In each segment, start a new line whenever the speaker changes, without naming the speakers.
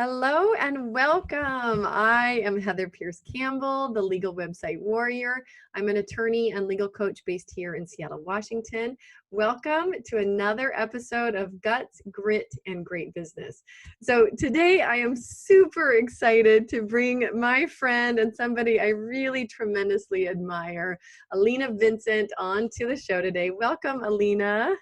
Hello and welcome. I am Heather Pierce Campbell, the legal website warrior. I'm an attorney and legal coach based here in Seattle, Washington. Welcome to another episode of Guts, Grit, and Great Business. So today I am super excited to bring my friend and somebody I really tremendously admire, Alina Vincent, onto the show today. Welcome, Alina.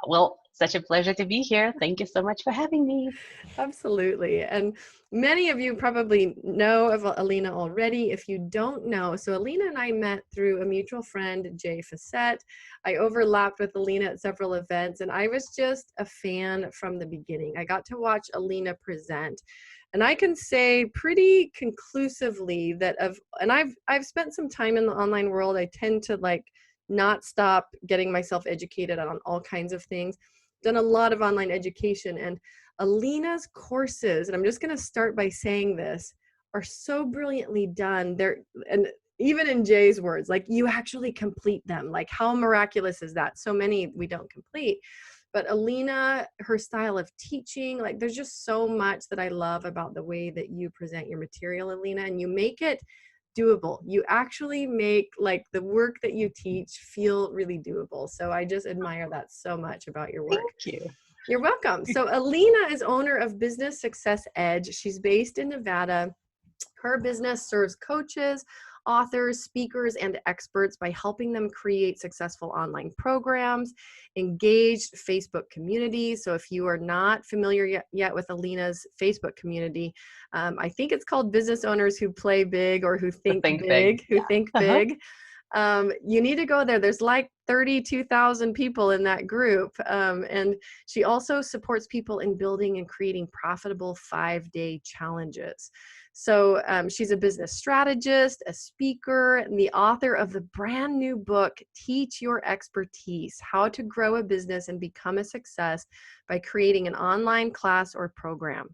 Well, such a pleasure to be here. Thank you so much for having me.
Absolutely. And many of you probably know of Alina already. If you don't know, so Alina and I met through a mutual friend, Jay Facette. I overlapped with Alina at several events, and I was just a fan from the beginning. I got to watch Alina present. And I can say pretty conclusively that I've spent some time in the online world. I tend to not stop getting myself educated on all kinds of things. Done a lot of online education, and Alina's courses, and I'm just going to start by saying this, are so brilliantly done. And even in Jay's words, like, you actually complete them. Like, how miraculous is that? So many we don't complete. But Alina, her style of teaching, like, there's just so much that I love about the way that you present your material, Alina, and you make it doable. You actually make like the work that you teach feel really doable. So I just admire that so much about your work.
Thank you.
You're welcome. So Alina is owner of Business Success Edge. She's based in Nevada. Her business serves coaches, authors, speakers, and experts by helping them create successful online programs, engaged Facebook communities. So if you are not familiar yet with Alina's Facebook community, I think it's called Business Owners Who Play Big or Who Think Big, who think big. You need to go there. There's like 32,000 people in that group. And she also supports people in building and creating profitable 5-day challenges. So she's a business strategist, a speaker, and the author of the brand new book, Teach Your Expertise: How to Grow a Business and Become a Success by Creating an Online Class or Program.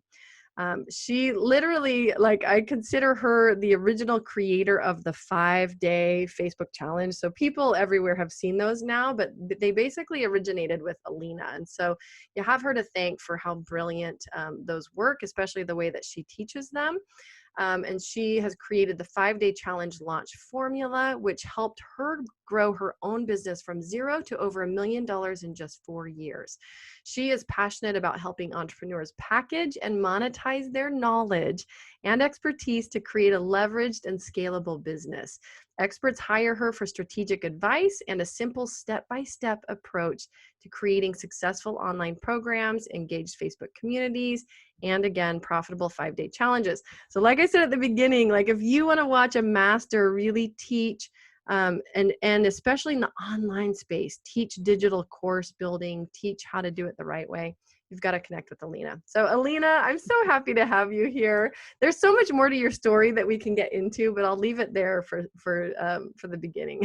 She literally, like, I consider her the original creator of the 5-day Facebook challenge. So people everywhere have seen those now, but they basically originated with Alina. And so you have her to thank for how brilliant those work, especially the way that she teaches them. And she has created the 5-day challenge launch formula, which helped her grow her own business from zero to over $1 million in just 4 years. She is passionate about helping entrepreneurs package and monetize their knowledge and expertise to create a leveraged and scalable business. Experts hire her for strategic advice and a simple step-by-step approach to creating successful online programs, engaged Facebook communities, and again, profitable 5-day challenges. So like I said at the beginning, like, if you want to watch a master really teach, and especially in the online space, teach digital course building, teach how to do it the right way, you've got to connect with Alina. So Alina, I'm so happy to have you here. There's so much more to your story that we can get into, but I'll leave it there for the beginning.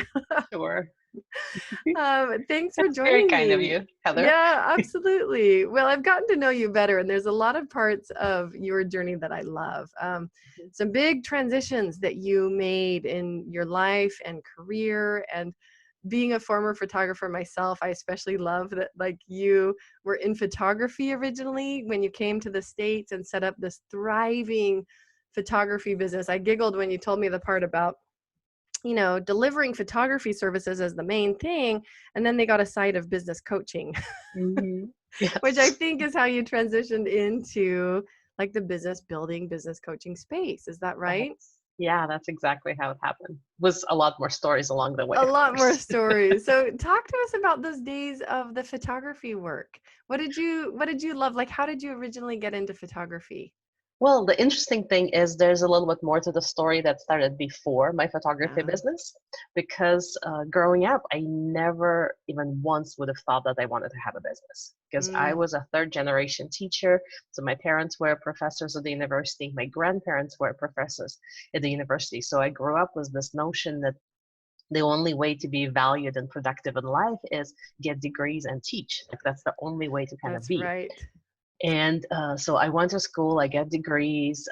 Sure.
Thanks for
That's very
joining
kind of
me.
you, Heather.
Yeah, absolutely. Well, I've gotten to know you better, and there's a lot of parts of your journey that I love. Some big transitions that you made in your life and career, and being a former photographer myself, I especially love that, like, you were in photography originally when you came to the States and set up this thriving photography business. I giggled when you told me the part about, delivering photography services as the main thing, and then they got a side of business coaching, which I
Yes.
think is how you transitioned into like the business building, business coaching space. Is that right?
Yeah, that's exactly how it happened. Was a lot more stories along the way,
A
of
lot more
course.
stories. So talk to us about those days of the photography work. What did you love? Like, how did you originally get into photography?
Well, the interesting thing is there's a little bit more to the story that started before my photography
Yeah.
business, because growing up, I never even once would have thought that I wanted to have a business, because I
Mm,
was a third generation teacher. So my parents were professors at the university, my grandparents were professors at the university. So I grew up with this notion that the only way to be valued and productive in life is get degrees and teach. Like, that's the only way to kind of
that's
be.
right.
And so I went to school, I got degrees.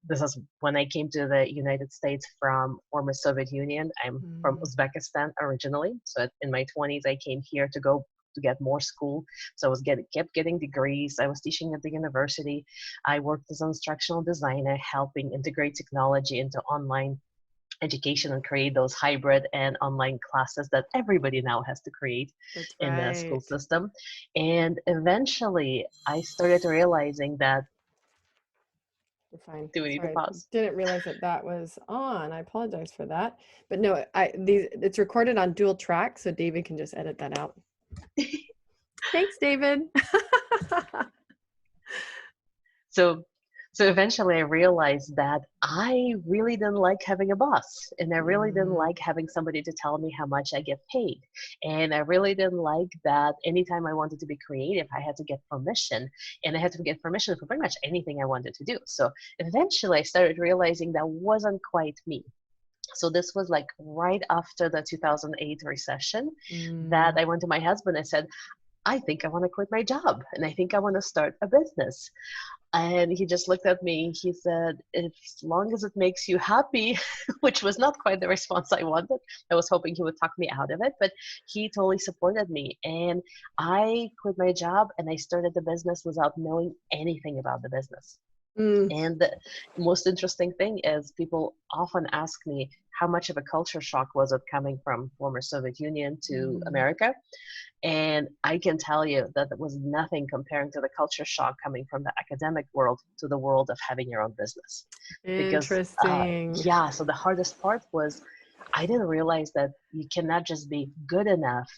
This is when I came to the United States from former Soviet Union. I'm from
Mm,
Uzbekistan originally. So in my 20s, I came here to go to get more school. So I was kept getting degrees. I was teaching at the university. I worked as an instructional designer, helping integrate technology into online education and create those hybrid and online classes that everybody now has to create
That's
in the school
right.
system. And eventually I started realizing that,
You're fine.
do we need to
Sorry,
pause?
didn't realize that that was on. I apologize for that. But no, it's recorded on dual track, so David can just edit that out. Thanks, David.
So so eventually I realized that I really didn't like having a boss, and I really didn't
Mm,
like having somebody to tell me how much I get paid. And I really didn't like that anytime I wanted to be creative, I had to get permission, and I had to get permission for pretty much anything I wanted to do. So eventually I started realizing that wasn't quite me. So this was like right after the 2008 recession that
mm.
I went to my husband and said, I think I want to quit my job and I think I want to start a business. And he just looked at me. He said, as long as it makes you happy, which was not quite the response I wanted. I was hoping he would talk me out of it, but he totally supported me. And I quit my job and I started the business without knowing anything about the business.
Mm,
And the most interesting thing is people often ask me how much of a culture shock was it coming from former Soviet Union to
mm.
America. And I can tell you that it was nothing comparing to the culture shock coming from the academic world to the world of having your own business. Because,
Interesting.
yeah, so the hardest part was I didn't realize that you cannot just be good enough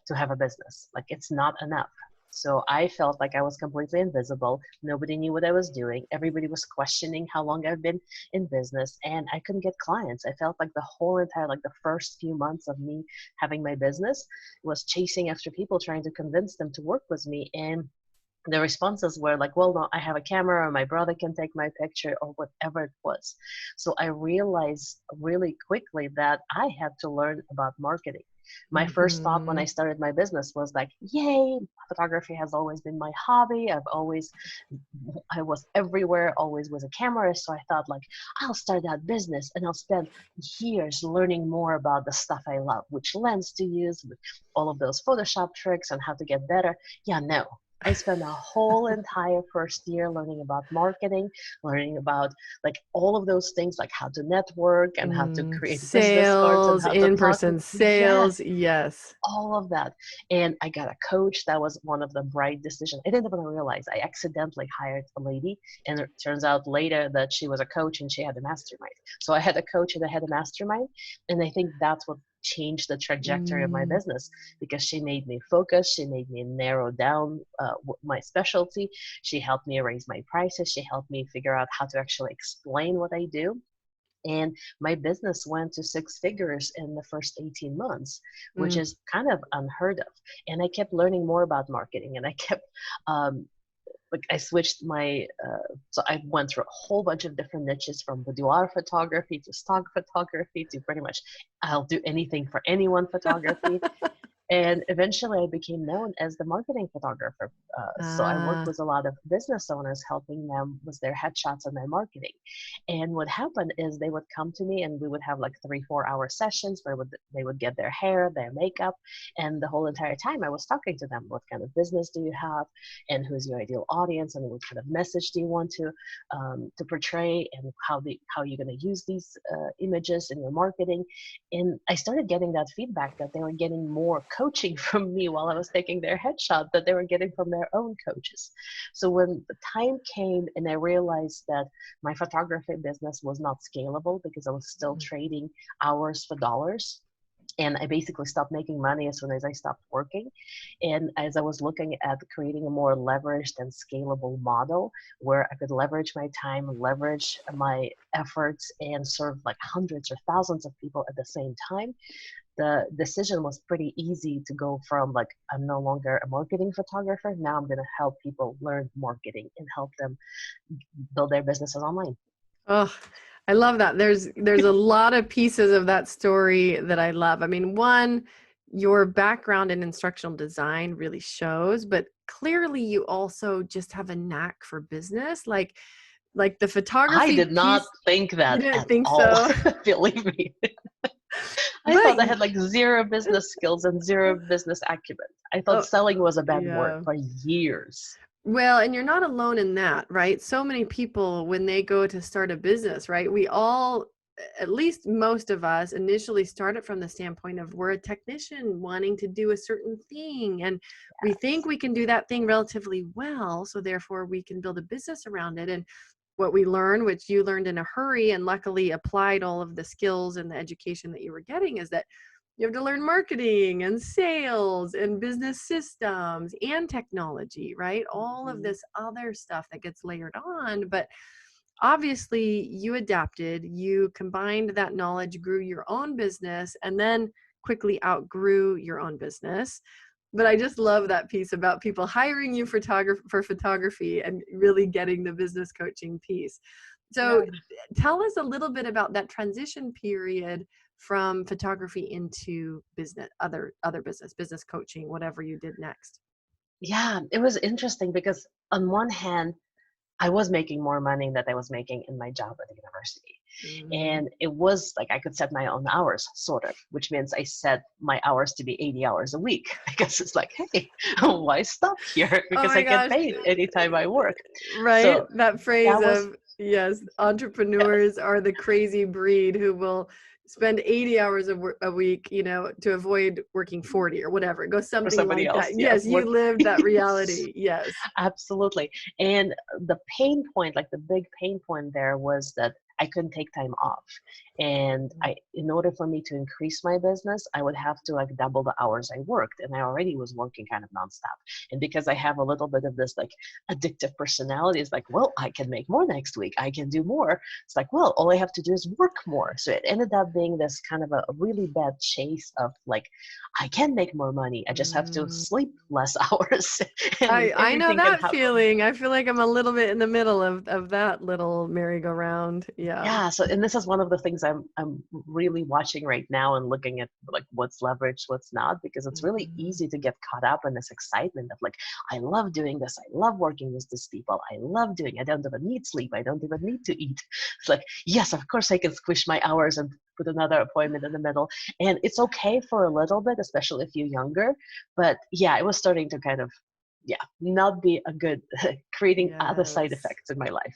to have a business. Like, it's not enough. So I felt like I was completely invisible. Nobody knew what I was doing. Everybody was questioning how long I've been in business, and I couldn't get clients. I felt like the whole entire, like the first few months of me having my business was chasing after people, trying to convince them to work with me. And the responses were like, well, no, I have a camera, or my brother can take my picture, or whatever it was. So I realized really quickly that I had to learn about marketing. My first thought when I
Mhm.
started my business was like, yay, photography has always been my hobby. I was everywhere, always with a camera. So I thought like, I'll start that business and I'll spend years learning more about the stuff I love, which lens to use, with all of those Photoshop tricks and how to get better. Yeah, no, I spent a whole entire first year learning about marketing, learning about like all of those things, like how to network and how to create business cards and
Sales,
how to talk.
in-person
Yes,
sales. Yes.
all of that. And I got a coach. That was one of the bright decisions. I didn't even realize I accidentally hired a lady, and it turns out later that she was a coach and she had a mastermind. So I had a coach and I had a mastermind, and I think that's what changed the trajectory of my
Mm,
business, because she made me focus, she made me narrow down my specialty, she helped me raise my prices, she helped me figure out how to actually explain what I do. And my business went to six figures in the first 18 months, which
mm.
is kind of unheard of. And I kept learning more about marketing, and I kept, like, I switched so I went through a whole bunch of different niches, from boudoir photography to stock photography to pretty much I'll do anything for anyone photography. And eventually I became known as the marketing photographer. So I worked
Ah,
with a lot of business owners, helping them with their headshots and their marketing. And what happened is they would come to me and we would have like 3-4 hour sessions where they would get their hair, their makeup. And the whole entire time I was talking to them, what kind of business do you have? And who's your ideal audience? And what kind of message do you want to portray? And how you're going to use these images in your marketing? And I started getting that feedback that they were getting more coaching from me while I was taking their headshot that they were getting from their own coaches. So when the time came and I realized that my photography business was not scalable because I was still trading hours for dollars, and I basically stopped making money as soon as I stopped working. And as I was looking at creating a more leveraged and scalable model where I could leverage my time, leverage my efforts, and serve like hundreds or thousands of people at the same time, the decision was pretty easy to go from like, I'm no longer a marketing photographer. Now I'm going to help people learn marketing and help them build their businesses online.
oh, I love that. There's a lot of pieces of that story that I love. I mean, one, your background in instructional design really shows, but clearly you also just have a knack for business. Like the
I
photography
did not
piece,
think
you
that
didn't
at
think
all.
so?
Believe me. I
But
thought I had like zero business skills and zero business acumen. I thought
oh,
selling was a bad word
yeah.
for years.
Well, and you're not alone in that, right? So many people, when they go to start a business, right? We all, at least most of us, initially started from the standpoint of we're a technician wanting to do a certain thing. And we think we can do that thing relatively well. So therefore, we can build a business around it. And what we learned, which you learned in a hurry and luckily applied all of the skills and the education that you were getting, is that you have to learn marketing and sales and business systems and technology, right? All of
Mhm.
this other stuff that gets layered on. But obviously, you adapted, you combined that knowledge, grew your own business, and then quickly outgrew your own business. But I just love that piece about people hiring you for photography and really getting the business coaching piece. So
Yeah.
tell us a little bit about that transition period from photography into business, other business coaching, whatever you did next.
Yeah, it was interesting because on one hand, I was making more money than I was making in my job at the university.
Mm,
And it was like I could set my own hours, sort of, which means I set my hours to be 80 hours a week because it's like, hey, why stop here?
oh
Because
my
I get
gosh.
paid anytime I work.
Right?
So
That phrase
that was,
of, yes,
yes,
entrepreneurs are the crazy breed who will spend 80 hours a week, to avoid working 40 or whatever. It goes
for
something
somebody
like
else.
that.
Yeah,
Yes, you
work.
lived that reality. Yes.
Absolutely. And the pain point, like the big pain point there was that I couldn't take time off. And in order for me to increase my business, I would have to like double the hours I worked. And I already was working kind of nonstop. And because I have a little bit of this like addictive personality, it's like, well, I can make more next week. I can do more. It's like, well, all I have to do is work more. So it ended up being this kind of a really bad chase of like, I can make more money. I just have to
Mm.
sleep less hours and
I know
everything can
that
happen.
feeling. I feel like I'm a little bit in the middle of that little merry-go-round. Yeah.
Yeah, so and this is one of the things I'm really watching right now and looking at like what's leveraged, what's not, because it's really
Mhm.
easy to get caught up in this excitement of like, I love doing this, I love working with these people, I love doing, I don't even need sleep, I don't even need to eat. It's like, yes, of course I can squish my hours and put another appointment in the middle. And it's okay for a little bit, especially if you're younger. But yeah, it was starting to kind of, yeah, not be a good creating other side
Yes.
effects in my life.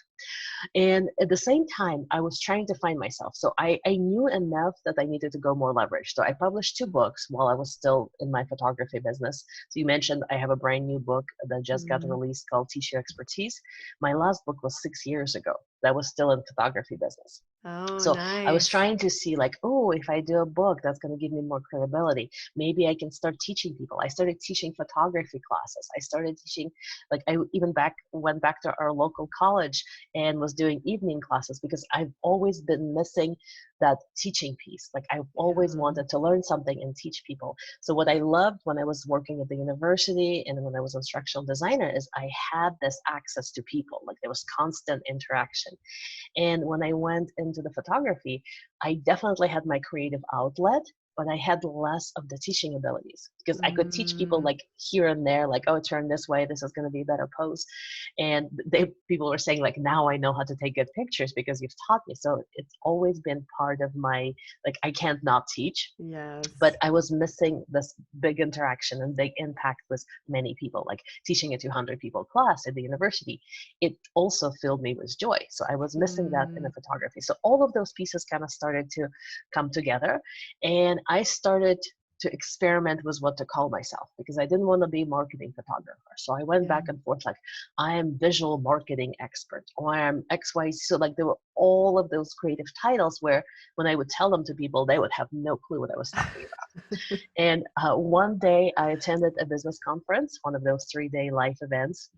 And at the same time, I was trying to find myself. So I knew enough that I needed to go more leverage. So I published 2 books while I was still in my photography business. So you mentioned I have a brand new book that just got
Mhm.
released called Teach Your Expertise. My last book was 6 years ago. That was still in photography business.
Oh,
So I was
nice.
trying to see like, oh, if I do a book, that's going to give me more credibility. Maybe I can start teaching people. I started teaching photography classes. I started teaching, like I even went back to our local college and was doing evening classes because I've always been missing that teaching piece. Like I've always
Yeah.
wanted to learn something and teach people. So what I loved when I was working at the university and when I was an instructional designer is I had this access to people. Like there was constant interaction. And when I went into the photography, I definitely had my creative outlet, but I had less of the teaching abilities because I could teach people
Mm.
like here and there, like, oh, turn this way, this is going to be a better pose. And people were saying like, now I know how to take good pictures because you've taught me. So it's always been part of my, like, I can't not teach, but
Yes.
I was missing this big interaction and big impact with many people, like teaching a 200 people class at the university. It also filled me with joy. So I was missing that in the
Mm.
photography. So all of those pieces kind of started to come together. And I started to experiment with what to call myself because I didn't want to be a marketing photographer. So I went
Yeah.
back and forth like I am visual marketing expert or I'm XYZ. So like there were all of those creative titles where when I would tell them to people, they would have no clue what I was talking about. And one day I attended a business conference, one of those 3-day life events.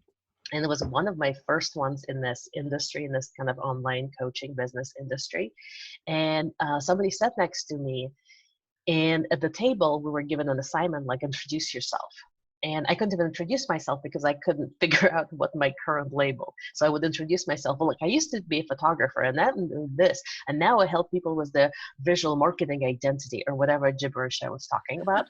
And it was one of my first ones in this industry, in this kind of online coaching business industry. And somebody sat next to me. And at the table, we were given an assignment like introduce yourself. And I couldn't even introduce myself because I couldn't figure out what my current label. So I would introduce myself. Well, look, I used to be a photographer and that and this, and now I help people with their visual marketing identity or whatever gibberish I was talking about.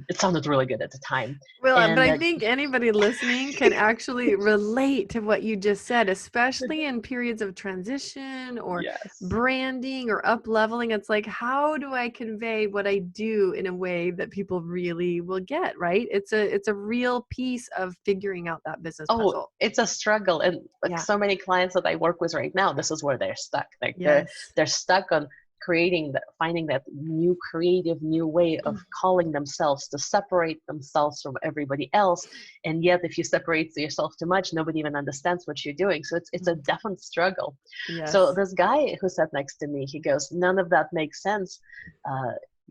It sounded really good at the time.
Well, but
And
I think anybody listening can actually relate to what you just said, especially in periods of transition or
yes.
branding or up leveling. It's like, how do I convey what I do in a way that people really will get, right? It's a real piece of figuring out that business
Oh,
puzzle.
it's a struggle. And like
Yeah.
so many clients that I work with right now, this is where they're stuck. Like
Yes.
they're stuck on creating that, finding that new creative new way of calling themselves to separate themselves from everybody else. And yet if you separate yourself too much, nobody even understands what you're doing. So it's a definite struggle. So
Yes.
this guy who sat next to me, he goes, none of that makes sense.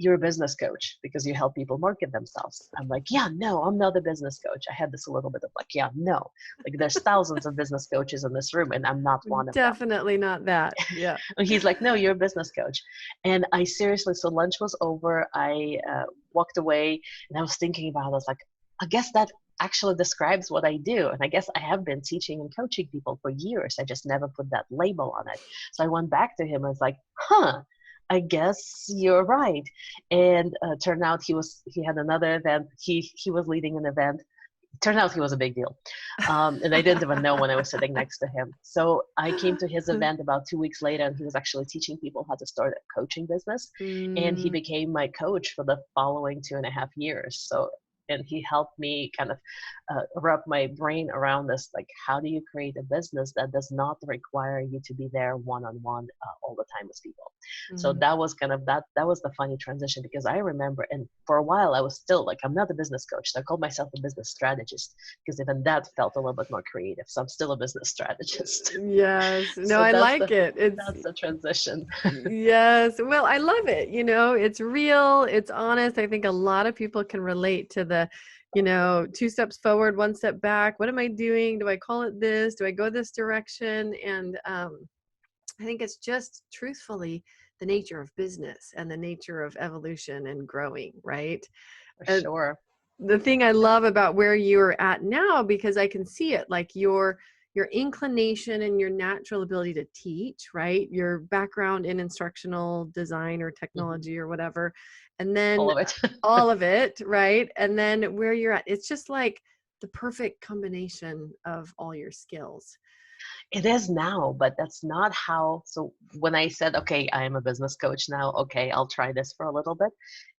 You're a business coach because you help people market themselves. I'm like, yeah, no, I'm not a business coach. I had this a little bit of like, yeah, no, like there's thousands of business coaches in this room and I'm not one of them.
Definitely not that. Yeah.
And he's like, no, you're a business coach. And I seriously, so lunch was over. I walked away and I was thinking about it. I was like, I guess that actually describes what I do. And I guess I have been teaching and coaching people for years. I just never put that label on it. So I went back to him and was like, I guess you're right. And turned out he had another event. He was leading an event. Turned out he was a big deal. And I didn't even know when I was sitting next to him. So I came to his event about 2 weeks later, and he was actually teaching people how to start a coaching business. And he became my coach for the following 2.5 years. So, and he helped me kind of wrap my brain around this, like, how do you create a business that does not require you to be there one-on-one all the time with people? So that was kind of that was the funny transition, because I remember, and for a while I was still like, I'm not a business coach. So I called myself a business strategist, because even that felt a little bit more creative. So I'm still a business strategist.
Yes. No,
So
I
that's
like it.
that's the transition.
Yes. Well, I love it. It's real, it's honest. I think a lot of people can relate to the, 2 steps forward, 1 step back. What am I doing? Do I call it this? Do I go this direction? And I think it's just truthfully the nature of business and the nature of evolution and growing, right?
For
Uh,
sure.
the thing I love about where you're at now, because I can see it, like your inclination and your natural ability to teach, right? Your background in instructional design or technology or whatever, and then
All of it.
all of it, right? And then where you're at, it's just like the perfect combination of all your skills.
It is now, but that's not how. So when I said, okay, I am a business coach now, okay, I'll try this for a little bit,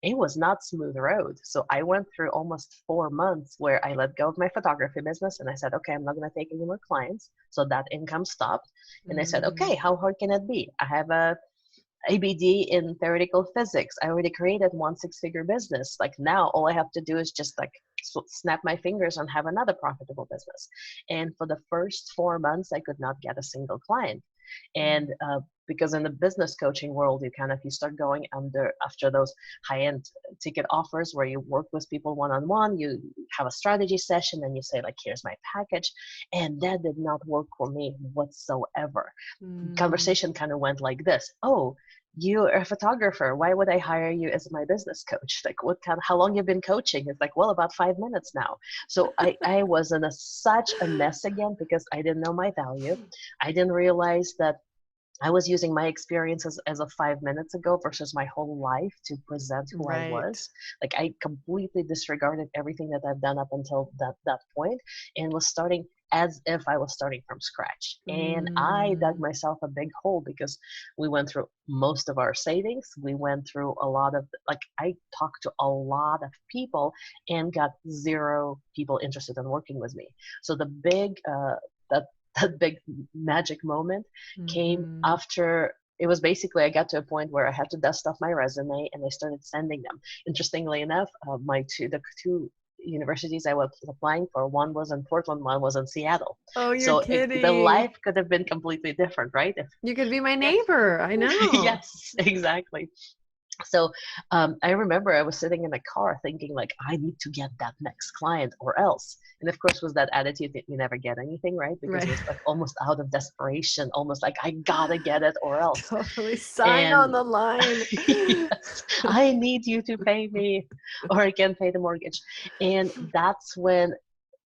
it was not smooth road. So I went through almost 4 months where I let go of my photography business and I said, okay, I'm not going to take any more clients. So that income stopped. And I said, okay, how hard can it be? I have a ABD in theoretical physics. I already created 1 6-figure business. Like now, all I have to do is just like snap my fingers and have another profitable business. And for the first 4 months, I could not get a single client. And because in the business coaching world, you start going after those high-end ticket offers where you work with people one-on-one, you have a strategy session and you say like, here's my package. And that did not work for me whatsoever. Conversation kind of went like this. Oh, you're a photographer. Why would I hire you as my business coach? Like, how long you've been coaching? It's like, well, about 5 minutes now. So I was in such a mess again, because I didn't know my value. I didn't realize that I was using my experiences as of 5 minutes ago versus my whole life to present who I was. Like I completely disregarded everything that I've done up until that point, and was starting as if I was starting from scratch. And I dug myself a big hole, because we went through most of our savings. We went through a lot of, like, I talked to a lot of people and got 0 people interested in working with me. So the big, that big magic moment came after. It was basically, I got to a point where I had to dust off my resume and I started sending them. Interestingly enough, the two universities I was applying for, one was in Portland, one was in Seattle.
Oh, you're
So the
kidding.
life could have been completely different, right?
You could be my neighbor. I know.
Yes, exactly. So I remember I was sitting in a car thinking like, I need to get that next client or else. And of course, was that attitude that you never get anything, right? Because it
Right.
was like almost out of desperation, almost like I gotta get it or else.
Totally. Sign on
And
the line.
yes, I need you to pay me or I can pay the mortgage. And that's when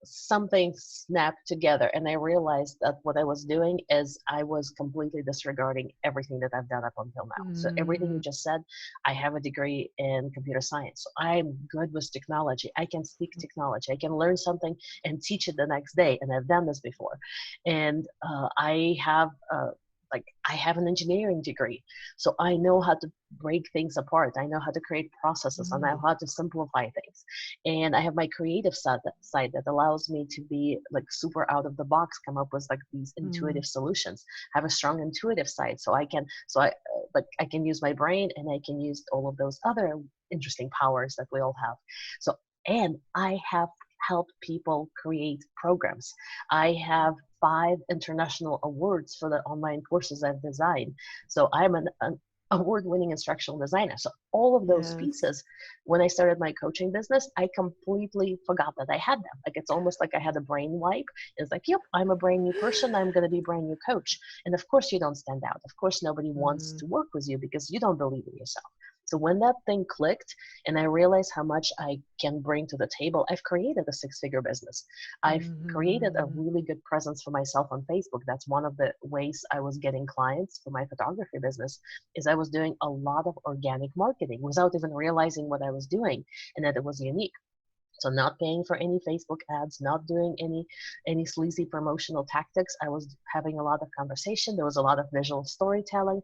something snapped together and I realized that what I was doing is I was completely disregarding everything that I've done up until now. So everything you
Mm,
just said, I have a degree in computer science. So I'm good with technology. I can speak technology. I can learn something and teach it the next day. And I've done this before. And I have an engineering degree. So I know how to break things apart. I know how to create processes. I know
mm,
how to simplify things. And I have my creative side that allows me to be like super out of the box, come up with like these
mm,
intuitive solutions. I have a strong intuitive side, so I can use my brain and I can use all of those other interesting powers that we all have. So and I have helped people create programs. I have 5 international awards for the online courses I've designed. So I'm an award-winning instructional designer. So all of those
yes.
pieces, when I started my coaching business, I completely forgot that I had them. Like it's almost like I had a brain wipe. It's like, yep, I'm a brand new person. I'm going to be a brand new coach. And of course, you don't stand out. Of course, nobody wants
Mm,
to work with you because you don't believe in yourself. So when that thing clicked and I realized how much I can bring to the table, I've created a 6-figure business. I've created a
mhm,
really good presence for myself on Facebook. That's one of the ways I was getting clients for my photography business is I was doing a lot of organic marketing without even realizing what I was doing and that it was unique. So not paying for any Facebook ads, not doing any sleazy promotional tactics. I was having a lot of conversation. There was a lot of visual storytelling,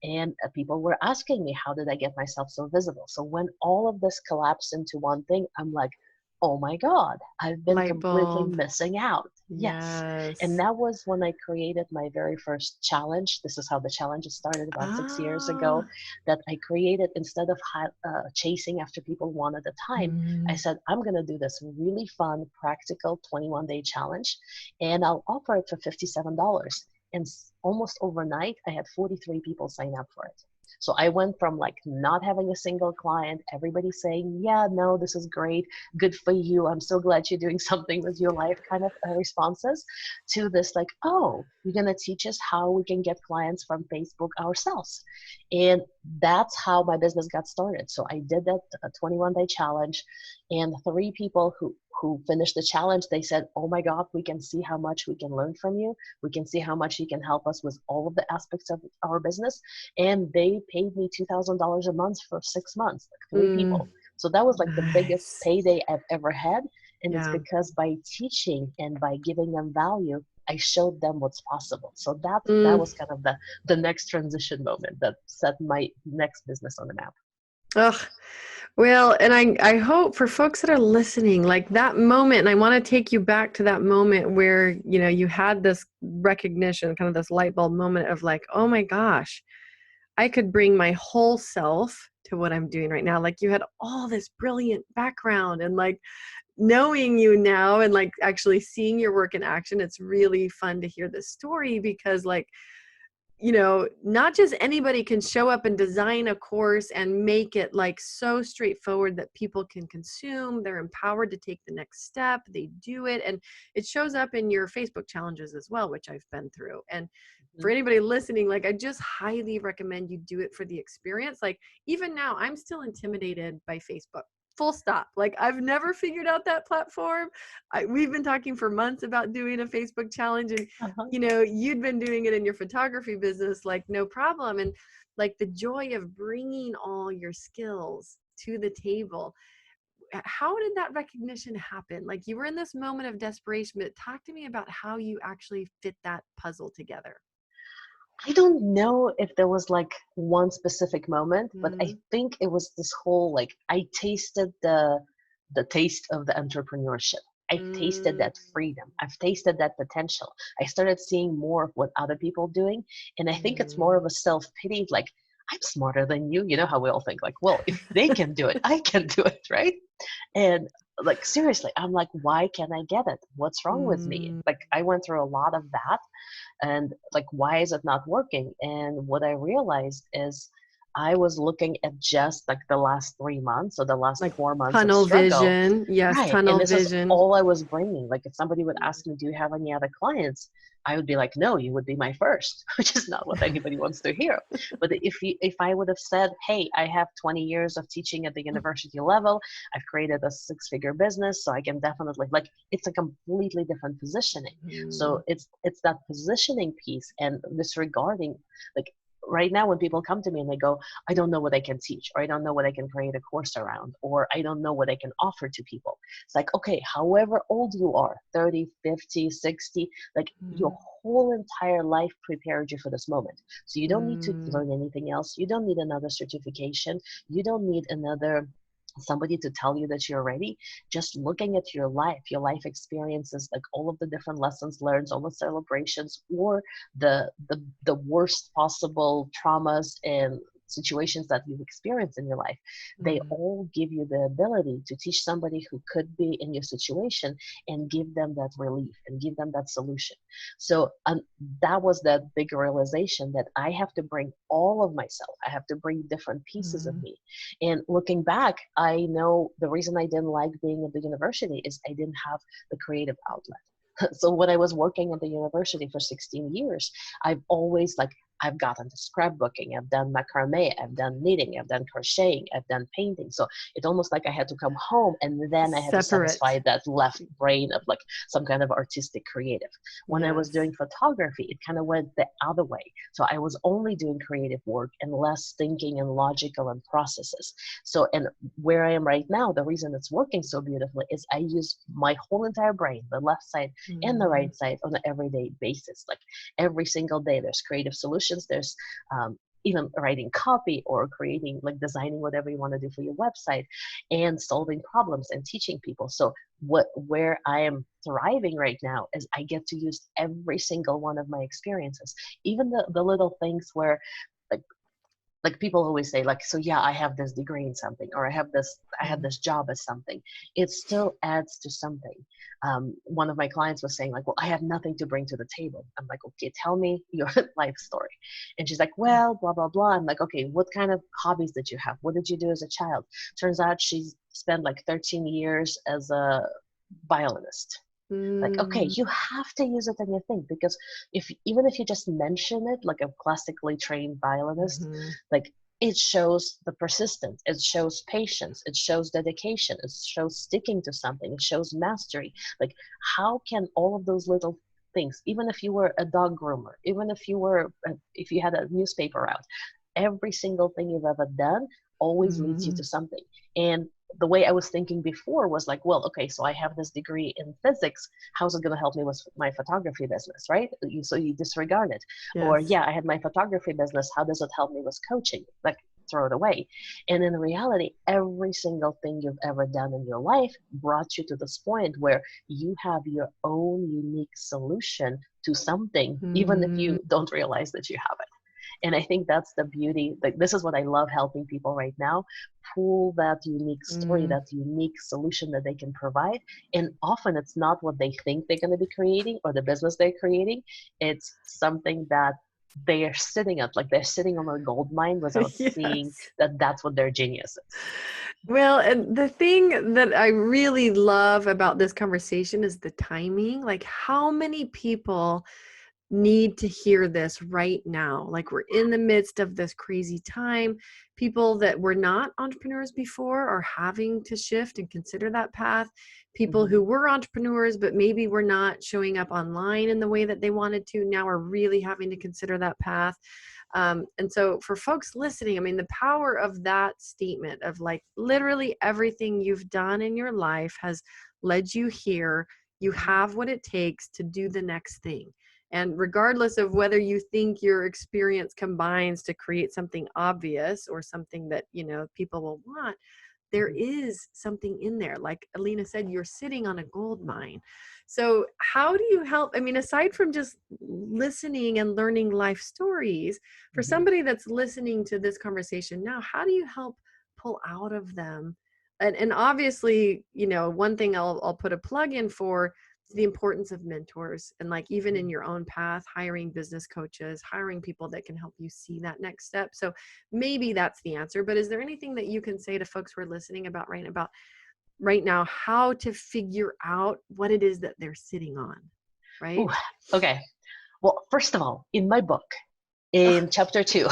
and people were asking me, how did I get myself so visible? So when all of this collapsed into one thing, I'm like, oh my God, I've been
light
completely
bulb.
missing out. Yes. And
Yes.
that was when I created my very first challenge. This is how the challenge started about 6 years ago.
Ah.
That I created instead of chasing after people one at a time. I
Mm,
said, I'm going to do this really fun, practical 21-day challenge, and I'll offer it for $57. And almost overnight, I had 43 people sign up for it. So I went from like not having a single client, everybody saying, yeah, no, this is great. Good for you. I'm so glad you're doing something with your life kind of responses to this like, oh, you're going to teach us how we can get clients from Facebook ourselves. And that's how my business got started. So I did that 21-day challenge, and 3 people who finished the challenge, they said, oh my God, we can see how much we can learn from you. We can see how much you can help us with all of the aspects of our business. And they paid me $2,000 a month for 6 months, like 3 people.
mm,
So that was like the biggest
nice.
payday I've ever had. And it's
Yeah.
because by teaching and by giving them value, I showed them what's possible. So that
Mm.
was kind of the next transition moment that set my next business on the map.
Ugh. Well, and I hope for folks that are listening, like that moment, and I want to take you back to that moment where, you had this recognition, kind of this light bulb moment of like, oh my gosh, I could bring my whole self to what I'm doing right now. Like you had all this brilliant background and like knowing you now and like actually seeing your work in action, it's really fun to hear this story because like, not just anybody can show up and design a course and make it like so straightforward that people can consume. They're empowered to take the next step. They do it. And it shows up in your Facebook challenges as well, which I've been through. And for
Mhm.
anybody listening, like I just highly recommend you do it for the experience. Like even now, I'm still intimidated by Facebook. Full stop. Like I've never figured out that platform. We've been talking for months about doing a Facebook challenge, and
Uh-huh.
you'd been doing it in your photography business, like no problem. And like the joy of bringing all your skills to the table. How did that recognition happen? Like you were in this moment of desperation, but talk to me about how you actually fit that puzzle together.
I don't know if there was like one specific moment, but I
Mm,
think it was this whole like I tasted the taste of the entrepreneurship. I've tasted
mm,
that freedom. I've tasted that potential. I started seeing more of what other people doing, and I think it's more
mm.
of a self-pity like I'm smarter than you. You know how we all think like, well, if they can do it, I can do it, right? And like seriously, I'm like, why can't I get it? What's wrong with me?
Mm,
Like I went through a lot of that and like why is it not working? And what I realized is I was looking at just like the last 3 months or the last
Like
4 months of
tunnel
struggle.
vision. Yes,
Right. And
tunnel
this is
vision.
all I was bringing. Like if somebody would ask me, do you have any other clients? I would be like, no, you would be my first, which is not what anybody wants to hear. But if I would have said, hey, I have 20 years of teaching at the university level, I've created a 6-figure business, so I can definitely, like, it's a completely different positioning. So
Mm,
it's that positioning piece and disregarding, like, right now when people come to me and they go, I don't know what I can teach, or I don't know what I can create a course around, or I don't know what I can offer to people. It's like, okay, however old you are, 30, 50, 60, like your
mm,
whole entire life prepared you for this moment. So you don't need to
mm,
learn anything else. You don't need another certification. You don't need another somebody to tell you that you're ready. Just looking at your life experiences, like all of the different lessons learned, all the celebrations, or the worst possible traumas and situations that you've experienced in your life, they
mm,
all give you the ability to teach somebody who could be in your situation and give them that relief and give them that solution. So that was that big realization that I have to bring all of myself. I have to bring different pieces of
mm,
me. And looking back, I know the reason I didn't like being at the university is I didn't have the creative outlet. So when I was working at the university for 16 years, I've always like, I've gotten to scrapbooking, I've done macrame, I've done knitting, I've done crocheting, I've done painting. So it's almost like I had to come home and then I had to
separate.
satisfy that left brain of like some kind of artistic creative. When I was
Yes.
doing photography, it kind of went the other way. So I was only doing creative work and less thinking and logical and processes. So, and where I am right now, the reason it's working so beautifully is I use my whole entire brain, the left side and the
Mm,
right side, on an everyday basis. Like every single day, there's creative solutions. There's even writing copy or creating, like designing whatever you want to do for your website, and solving problems and teaching people. So where I am thriving right now is I get to use every single one of my experiences, even the little things where, like people always say, like, so yeah, I have this degree in something, or I had
mm.
this job as something. It still adds to something. One of my clients was saying, like, well, I have nothing to bring to the table. I'm like, okay, tell me your life story. And she's like, well, blah blah blah. I'm like, okay, what kind of hobbies did you have? What did you do as a child? Turns out she's spent like 13 years as a violinist. Like, okay,
Mm,
you have to use it in your thing, because if even if you just mention it like a classically trained violinist,
mhm.
like, it shows the persistence, it shows patience, it shows dedication, it shows sticking to something, it shows mastery. Like, how can all of those little things, even if you were a dog groomer, even if you were if you had a newspaper out, every single thing you've ever done always leads you to
Mm,
something. And the way I was thinking before was like, well, okay, so I have this degree in physics. How's it going to help me with my photography business, right? So you disregard it. Or,
yes.
yeah, I had my photography business. How does it help me with coaching? Like, throw it away. And in reality, every single thing you've ever done in your life brought you to this point where you have your own unique solution to something, even if
Mm,
you don't realize that you have it. And I think that's the beauty. Like, this is what I love helping people right now, pull that unique story,
mm.
that unique solution that they can provide. And often it's not what they think they're going to be creating or the business they're creating. It's something that they are sitting at, like they're sitting on a gold mine without seeing
Yes.
that that's what their genius is.
Well, and the thing that I really love about this conversation is the timing. Like, how many people need to hear this right now? Like, we're in the midst of this crazy time. People that were not entrepreneurs before are having to shift and consider that path. People
Mm-hmm.
who were entrepreneurs, but maybe were not showing up online in the way that they wanted to, now are really having to consider that path. And so for folks listening, I mean, the power of that statement of like literally everything you've done in your life has led you here. You have what it takes to do the next thing. And regardless of whether you think your experience combines to create something obvious or something that, people will want, there
Mm-hmm.
is something in there. Like Alina said, you're sitting on a gold mine. So how do you help? I mean, aside from just listening and learning life stories, for
Mm-hmm.
somebody that's listening to this conversation now, how do you help pull out of them? And obviously, one thing I'll put a plug in for, the importance of mentors, and like even in your own path, hiring business coaches, hiring people that can help you see that next step. So maybe that's the answer. But is there anything that you can say to folks who are listening about right now, how to figure out what it is that they're sitting on, right?
Ooh, okay. Well, first of all, in my book,
Ugh.
in chapter 2,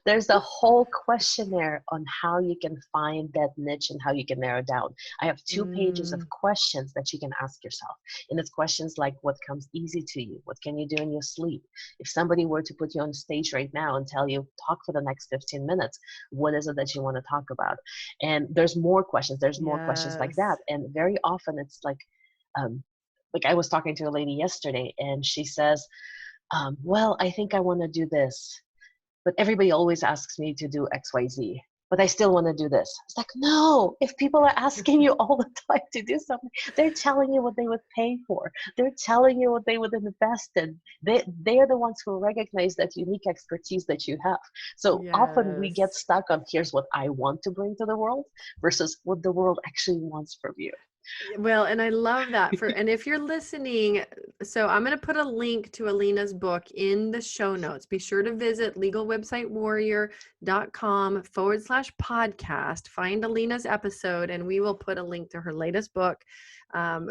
there's a whole questionnaire on how you can find that niche and how you can narrow down. I have 2 pages of
Mm,
questions that you can ask yourself. And it's questions like, what comes easy to you? What can you do in your sleep? If somebody were to put you on stage right now and tell you, talk for the next 15 minutes, what is it that you want to talk about? And there's more questions. There's more questions like
yes.
that. And very often it's like I was talking to a lady yesterday and she says, well, I think I want to do this, but everybody always asks me to do XYZ, but I still want to do this. It's like, no, if people are asking you all the time to do something, they're telling you what they would pay for. They're telling you what they would invest in. They're the ones who recognize that unique expertise that you have. So often we get
Yes.
stuck on here's what I want to bring to the world versus what the world actually wants from you.
Well, and I love that and if you're listening, so I'm going to put a link to Alina's book in the show notes. Be sure to visit legalwebsitewarrior.com/podcast. Find Alina's episode, and we will put a link to her latest book,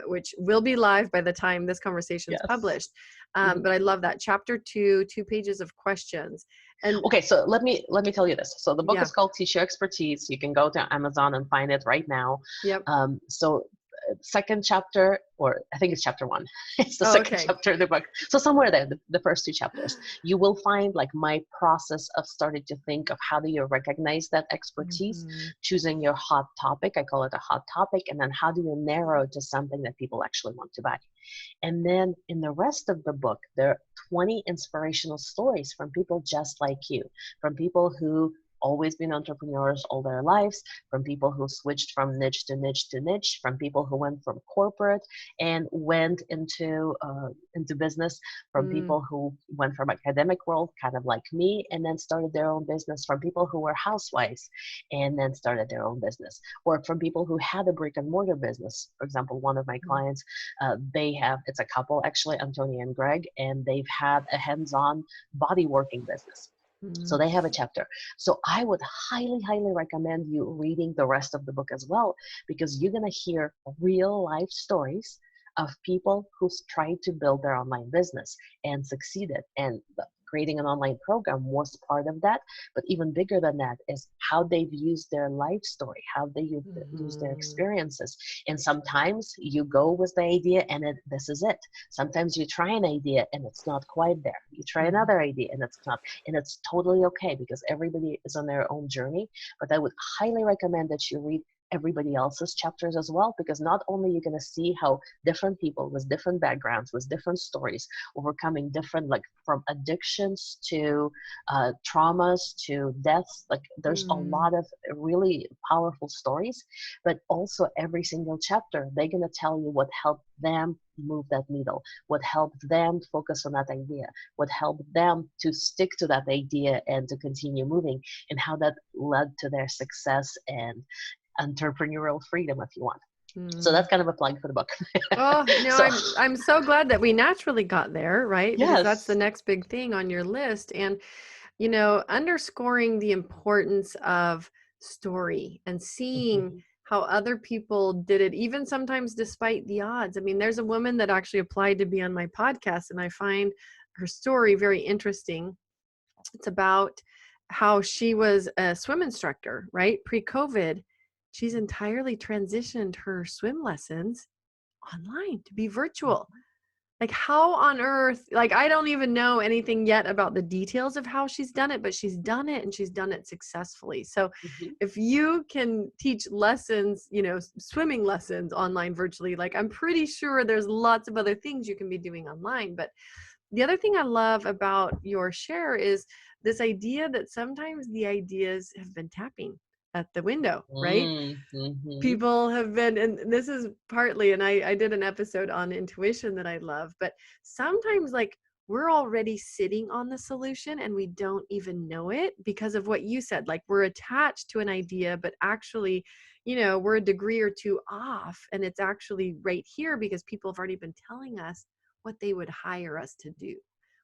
which will be live by the time this conversation is
Yes.
published.
Mhm.
But I love that. Chapter 2, 2 pages of questions. And
Okay, so let me tell you this. So the book
yeah,
is called Teach Your Expertise. You can go to Amazon and find it right now.
yep.
So second chapter, or I think it's chapter 1. It's the
Oh,
second
okay.
chapter of the book. So somewhere there, the first 2 chapters, you will find like my process of starting to think of how do you recognize that expertise,
Mhm.
choosing your hot topic. I call it a hot topic, and then how do you narrow to something that people actually want to buy. And then in the rest of the book, there are 20 inspirational stories from people just like you, from people who always been entrepreneurs all their lives, from people who switched from niche to niche to niche, from people who went from corporate and went into business, from
Mm,
people who went from academic world, kind of like me, and then started their own business, from people who were housewives and then started their own business, or from people who had a brick and mortar business. For example, one of my
mm,
clients, it's a couple actually, Antonia and Greg, and they've had a hands-on body working business. So
mm,
they have a chapter. So I would highly, highly recommend you reading the rest of the book as well, because you're going to hear real life stories of people who tried to build their online business and succeeded. And creating an online program was part of that. But even bigger than that is how they've used their life story, how they use their
mhm.
experiences. And sometimes you go with the idea and this is it. Sometimes you try an idea and it's not quite there. You try
Mhm.
another idea and it's not. And it's totally okay because everybody is on their own journey. But I would highly recommend that you read everybody else's chapters as well, because not only you're going to see how different people with different backgrounds, with different stories, overcoming different, like from addictions to traumas to deaths, like there's a
Mm,
lot of really powerful stories, but also every single chapter, they're going to tell you what helped them move that needle, what helped them focus on that idea, what helped them to stick to that idea and to continue moving, and how that led to their success and entrepreneurial freedom, if you want. So
mm.
that's kind of a plug for the book.
Oh, no,
So
I'm so glad that we naturally got there, right? Because that's the
yes.
next big thing on your list. And, underscoring the importance of story and seeing
Mhm.
how other people did it, even sometimes despite the odds. I mean, there's a woman that actually applied to be on my podcast, and I find her story very interesting. It's about how she was a swim instructor, right? Pre-COVID. She's entirely transitioned her swim lessons online to be virtual. Like, how on earth, like, I don't even know anything yet about the details of how she's done it, but she's done it and she's done it successfully. So
Mhm.
if you can teach lessons, swimming lessons online virtually, like, I'm pretty sure there's lots of other things you can be doing online. But the other thing I love about your share is this idea that sometimes the ideas have been tapping at the window, right?
Mhm.
People have been, and this is partly, and I did an episode on intuition that I love, but sometimes, like, we're already sitting on the solution and we don't even know it because of what you said. Like, we're attached to an idea, but actually, we're a degree or two off, and it's actually right here because people have already been telling us what they would hire us to do,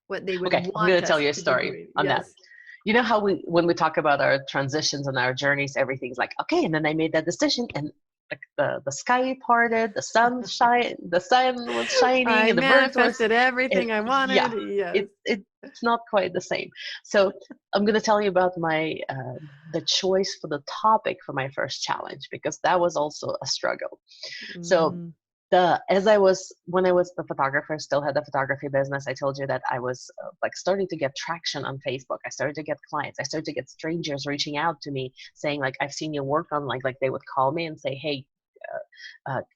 what they would
Okay, I'm going
want
to tell
us
you a
to be
story
doing.
on that.
Yes.
You know how when we talk about our transitions and our journeys, everything's like, okay, and then I made that decision, and like the sky parted, the sun was shining,
I
and the birds were,
manifested
and
everything I
yeah,
wanted. Yes.
it's not quite the same. So I'm going to tell you about my the choice for the topic for my first challenge, because that was also a struggle. So
Mm,
as I was, when I was the photographer, still had the photography business, I told you that I was like starting to get traction on Facebook. I started to get clients. I started to get strangers reaching out to me saying like, I've seen your work on, like they would call me and say, hey,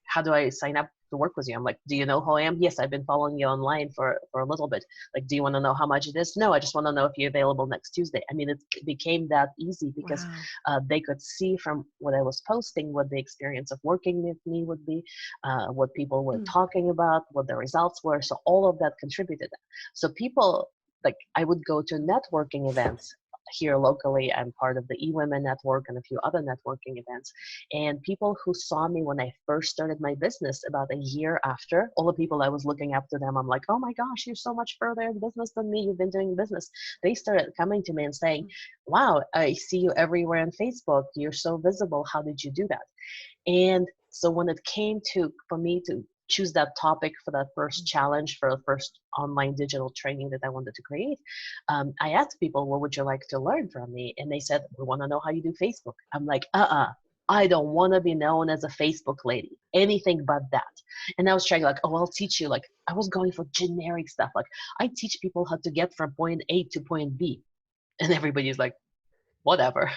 how do I sign up to work with you? I'm like, do you know who I am? Yes, I've been following you online for a little bit. Like, do you want to know how much it is? No, I just want to know if you're available next Tuesday. I mean, it became that easy because
wow.
they could see from what I was posting what the experience of working with me would be, what people were
Mm,
talking about, what the results were. So all of that contributed. So people, like, I would go to networking events here locally. I'm part of the eWomen network and a few other networking events. And people who saw me when I first started my business about a year after, all the people I was looking up to them, I'm like, oh my gosh, you're so much further in business than me. You've been doing business. They started coming to me and saying, wow, I see you everywhere on Facebook. You're so visible. How did you do that? And so when it came to, for me to choose that topic for that first challenge, for the first online digital training that I wanted to create, I asked people, what would you like to learn from me? And they said, we want to know how you do Facebook. I'm like, I don't want to be known as a Facebook lady, anything but that. And I was trying like, oh, I'll teach you. Like, I was going for generic stuff. Like, I teach people how to get from point A to point B. And everybody's like, whatever.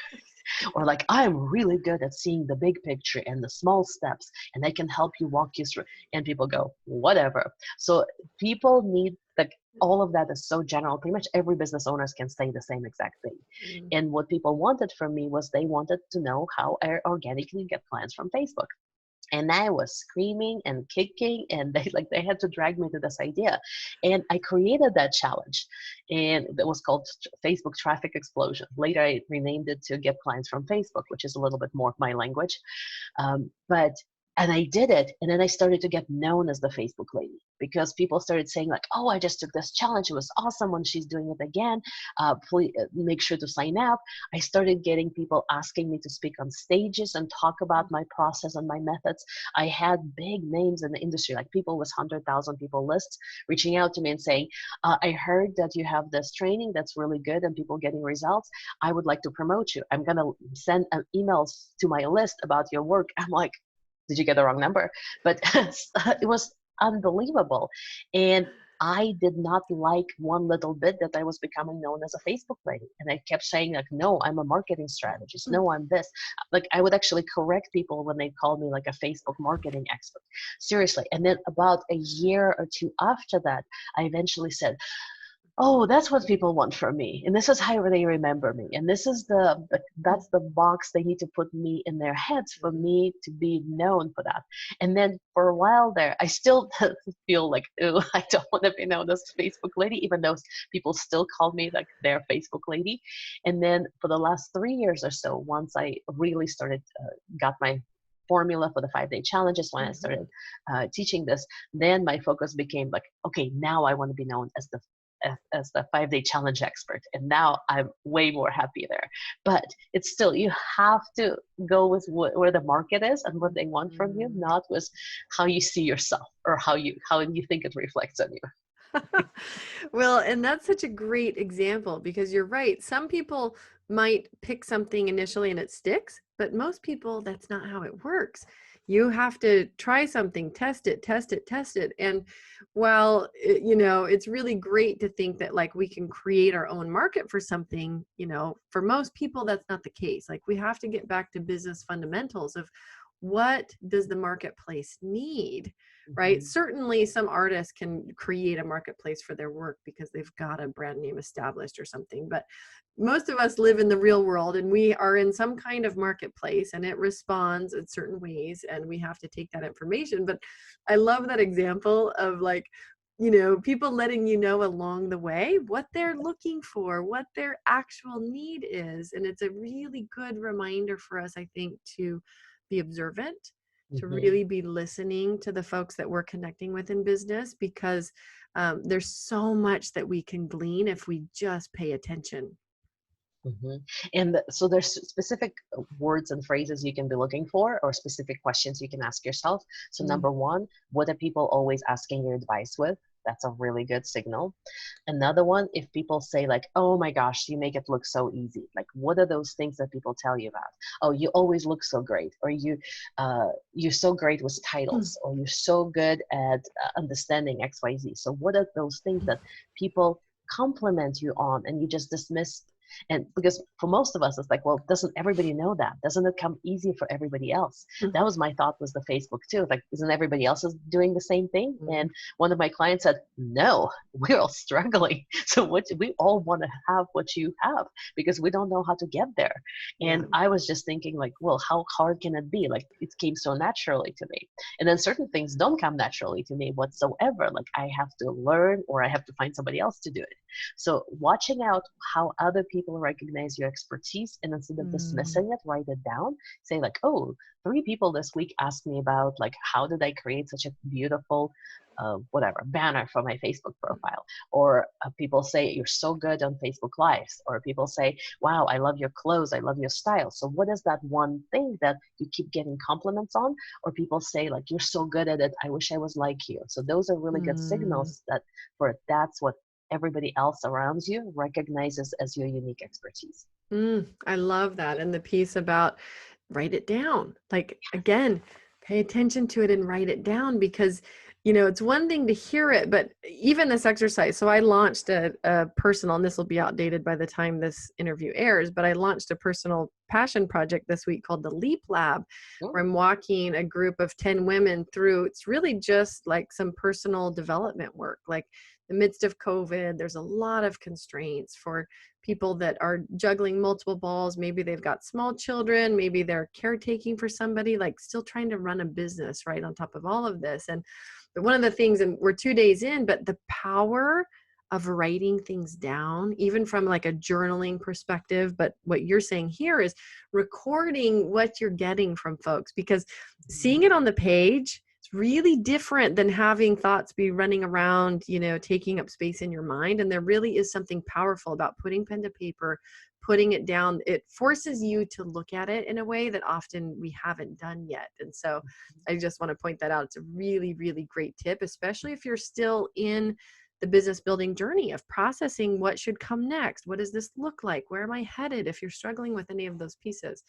Or like, I'm really good at seeing the big picture and the small steps, and I can help you walk you through. And people go, whatever. So people need, like, all of that is so general. Pretty much every business owners can say the same exact thing.
mm,
And what people wanted from me was they wanted to know how I organically get clients from Facebook. And I was screaming and kicking, and they had to drag me to this idea. And I created that challenge, and it was called Facebook Traffic Explosion. Later I renamed it to Get Clients from Facebook, which is a little bit more my language. But and I did it, and then I started to get known as the Facebook lady, because people started saying like, oh, I just took this challenge, it was awesome. When she's doing it again, please make sure to sign up. I started getting people asking me to speak on stages and talk about my process and my methods. I had big names in the industry, like people with 100,000 people lists, reaching out to me and saying, I heard that you have this training that's really good and people getting results. I would like to promote you. I'm going to send emails to my list about your work. I'm like, did you get the wrong number? But it was unbelievable. And I did not like one little bit that I was becoming known as a Facebook lady. And I kept saying like, no, I'm a marketing strategist.
mm.
No, I'm this. Like, I would actually correct people when they called me like a Facebook marketing expert. Seriously. And then about a year or two after that, I eventually said, oh, that's what people want from me, and this is how they remember me, and this is that's the box they need to put me in their heads for me to be known for that. And then for a while there, I still feel like, oh, I don't want to be known as Facebook lady, even though people still call me like their Facebook lady. And then for the last 3 years or so, once I really started, got my formula for the 5-day challenges, when I started teaching this, then my focus became like, okay, now I want to be known as the 5-day challenge expert. And now I'm way more happy there. But it's still, you have to go with where the market is and what they want from you,
Mm.
not with how you see yourself or how you think it reflects on you.
Well, and that's such a great example because you're right. Some people might pick something initially and it sticks, but most people, that's not how it works. You have to try something, test it, test it, test it. And while, it's really great to think that like we can create our own market for something, for most people, that's not the case. Like we have to get back to business fundamentals of what does the marketplace need? Right?
Mm-hmm.
Certainly some artists can create a marketplace for their work because they've got a brand name established or something. But most of us live in the real world and we are in some kind of marketplace and it responds in certain ways and we have to take that information. But I love that example of like, people letting you know along the way what they're looking for, what their actual need is. And it's a really good reminder for us, I think, to be observant, to
Mm-hmm.
really be listening to the folks that we're connecting with in business, because there's so much that we can glean if we just pay attention.
Mm-hmm. And so there's specific words and phrases you can be looking for, or specific questions you can ask yourself. So
Mm.
number one, what are people always asking your advice with? That's a really good signal. Another one, if people say like, oh my gosh, you make it look so easy. Like, what are those things that people tell you about? Oh, you always look so great, or you're so great with titles, or you're so good at understanding XYZ. So what are those things that people compliment you on and you just dismiss? And because for most of us, it's like, well, doesn't everybody know that? Doesn't it come easy for everybody else? That was my thought with the Facebook too. Like, isn't everybody else is doing the same thing? And one of my clients said, no, we're all struggling. So we all want to have what you have, because we don't know how to get there. And I was just thinking like, well, how hard can it be? Like, it came so naturally to me. And then certain things don't come naturally to me whatsoever. Like, I have to learn, or I have to find somebody else to do it. So watching out how other people recognize your expertise, and instead of dismissing it, write it down. Say like, oh, 3 people this week asked me about like, how did I create such a beautiful whatever banner for my Facebook profile? Or people say you're so good on Facebook Lives, or people say, wow, I love your clothes, I love your style. So what is that one thing that you keep getting compliments on? Or people say like, you're so good at it, I wish I was like you. So those are really good signals that that's what everybody else around you recognizes as your unique expertise.
I love that. And the piece about write it down. Like, again, pay attention to it and write it down, because, it's one thing to hear it, but even this exercise. So I launched a personal, and this will be outdated by the time this interview airs, but I launched a personal passion project this week called the Leap Lab, where I'm walking a group of 10 women through. It's really just like some personal development work. Like, in the midst of COVID, there's a lot of constraints for people that are juggling multiple balls. Maybe they've got small children, maybe they're caretaking for somebody, like still trying to run a business right on top of all of this. And one of the things, and we're 2 days in, but the power of writing things down, even from like a journaling perspective, but what you're saying here is recording what you're getting from folks, because seeing it on the page, it's really different than having thoughts be running around, taking up space in your mind. And there really is something powerful about putting pen to paper, putting it down. It forces you to look at it in a way that often we haven't done yet. And so I just want to point that out. It's a really, really great tip, especially if you're still in the business building journey of processing what should come next. What does this look like? Where am I headed? If you're struggling with any of those pieces.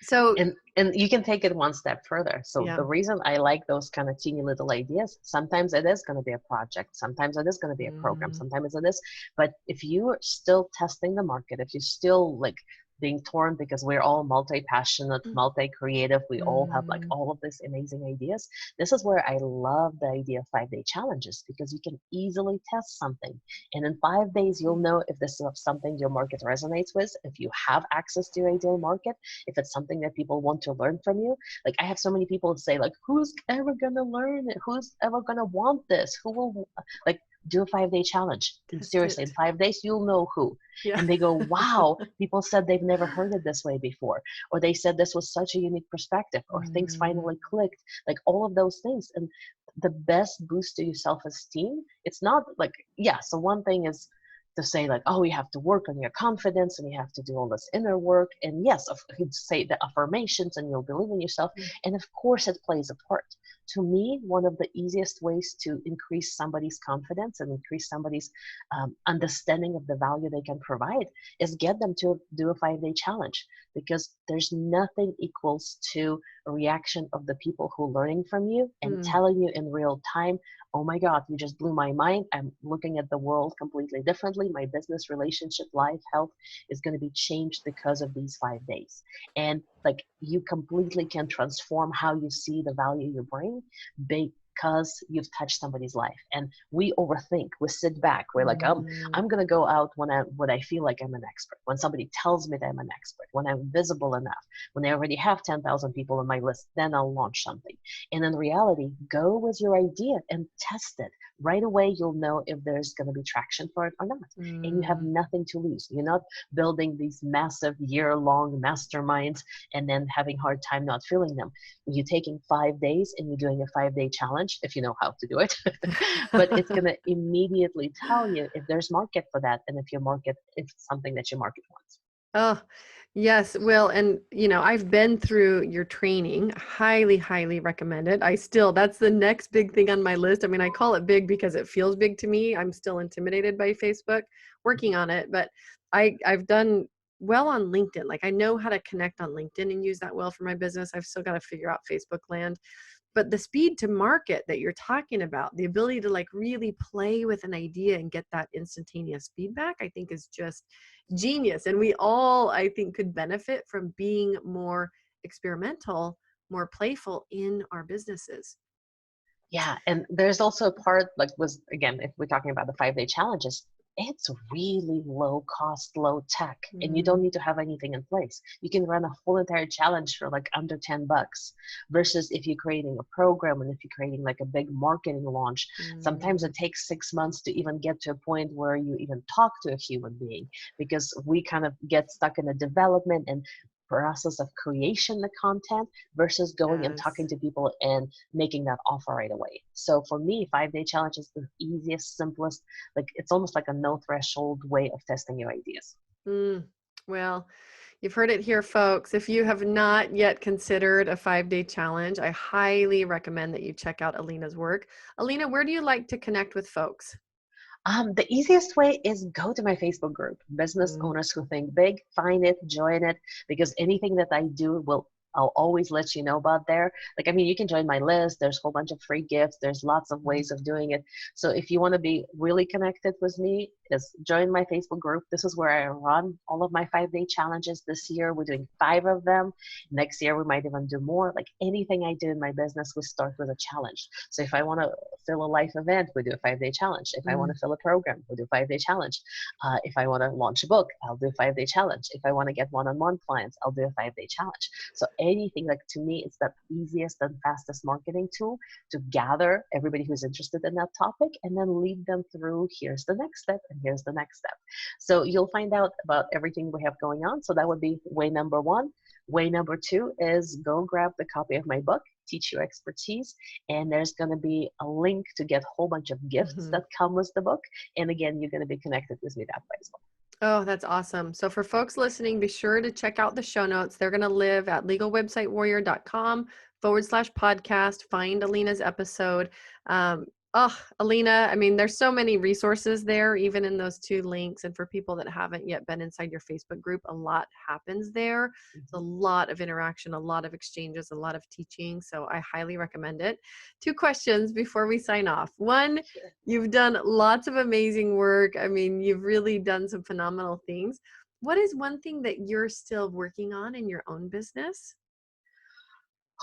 So,
and you can take it one step further. So
yeah.
the reason I like those kind of teeny little ideas, sometimes it is going to be a project, sometimes it is going to be a program, sometimes it is. But if you are still testing the market, if you're still like being torn, because we're all multi-passionate, multi-creative, we all have like all of these amazing ideas. This is where I love the idea of 5-day challenges, because you can easily test something. And in 5 days, you'll know if this is something your market resonates with, if you have access to your ideal market, if it's something that people want to learn from you. Like, I have so many people say like, who's ever gonna learn it? Who's ever gonna want this? Who will, like, do a 5-day challenge? Seriously, in 5 days, you'll know who.
Yeah.
And they go, wow, people said they've never heard it this way before. Or they said this was such a unique perspective, or things finally clicked, like all of those things. And the best boost to your self-esteem, it's not like, yeah, so one thing is to say like, oh, you have to work on your confidence and you have to do all this inner work. And yes, you'd say the affirmations and you'll believe in yourself. And of course it plays a part. To me, one of the easiest ways to increase somebody's confidence and increase somebody's understanding of the value they can provide is get them to do a 5-day challenge, because there's nothing equals to a reaction of the people who are learning from you and telling you in real time, oh my God, you just blew my mind. I'm looking at the world completely differently. My business, relationship, life, health is going to be changed because of these 5 days. And like, you completely can transform how you see the value you bring because you've touched somebody's life. And we overthink, we sit back, we're like,
Mm.
I'm going to go out when I feel like I'm an expert, when somebody tells me that I'm an expert, when I'm visible enough, when I already have 10,000 people on my list, then I'll launch something. And in reality, go with your idea and test it. Right away, you'll know if there's going to be traction for it or not. And you have
Mm.
nothing to lose. You're not building these massive year-long masterminds and then having hard time not filling them. You're taking 5 days and you're doing a 5-day challenge, if you know how to do it. But it's going to immediately tell you if there's market for that, and if it's something that your market wants.
Oh, yes. Well, and I've been through your training. Highly, highly recommend it. That's the next big thing on my list. I mean, I call it big because it feels big to me. I'm still intimidated by Facebook, working on it, but I've done well on LinkedIn. Like, I know how to connect on LinkedIn and use that well for my business. I've still got to figure out Facebook land. But the speed to market that you're talking about, the ability to like really play with an idea and get that instantaneous feedback, I think is just genius. And we all, I think, could benefit from being more experimental, more playful in our businesses.
Yeah, and there's also a part like was again, if we're talking about the 5-day challenges, it's really low cost, low tech, and you don't
Mm,
need to have anything in place. You can run a whole entire challenge for like under $10 versus if you're creating a program and if you're creating like a big marketing launch, sometimes
mm,
it takes 6 months to even get to a point where you even talk to a human being because we kind of get stuck in the development and process of creation the content versus going and talking
yes.
to people and making that offer right away. So for me, 5-day challenge is the easiest, simplest, like it's almost like a no threshold way of testing your ideas.
Mm. Well, you've heard it here, folks. If you have not yet considered a 5-day challenge, I highly recommend that you check out Alina's work. Alina, where do you like to connect with folks?
The easiest way is go to my Facebook group, Business
Mm,
Owners Who Think Big. Find it, join it, because anything that I do I'll always let you know about there. Like, I mean, you can join my list. There's a whole bunch of free gifts. There's lots of
mm,
ways of doing it. So if you want to be really connected with me, is join my Facebook group. This is where I run all of my 5-day challenges. This year, we're doing 5 of them. Next year, we might even do more. Like anything I do in my business, we start with a challenge. So if I want to fill a life event, we do a 5-day challenge. If I want
mm.
to fill a program, we do a 5-day challenge. If I want to launch a book, I'll do a 5-day challenge. If I want to get one-on-one clients, I'll do a 5-day challenge. So anything, like, to me, it's the easiest and fastest marketing tool to gather everybody who's interested in that topic and then lead them through here's the next step and here's the next step. So you'll find out about everything we have going on. So that would be way number one. Way number two is go grab the copy of my book, Teach Your Expertise, and there's going to be a link to get a whole bunch of gifts
Mhm.
that come with the book. And again, you're going to be connected with me that way as well.
Oh, that's awesome. So for folks listening, be sure to check out the show notes. They're going to live at legalwebsitewarrior.com/podcast. Find Alina's episode. Alina, I mean, there's so many resources there, even in those 2 links. And for people that haven't yet been inside your Facebook group, a lot happens there. It's a
Mhm.
lot of interaction, a lot of exchanges, a lot of teaching. So I highly recommend it. 2 questions before we sign off. One,
Sure.
you've done lots of amazing work. I mean, you've really done some phenomenal things. What is one thing that you're still working on in your own business?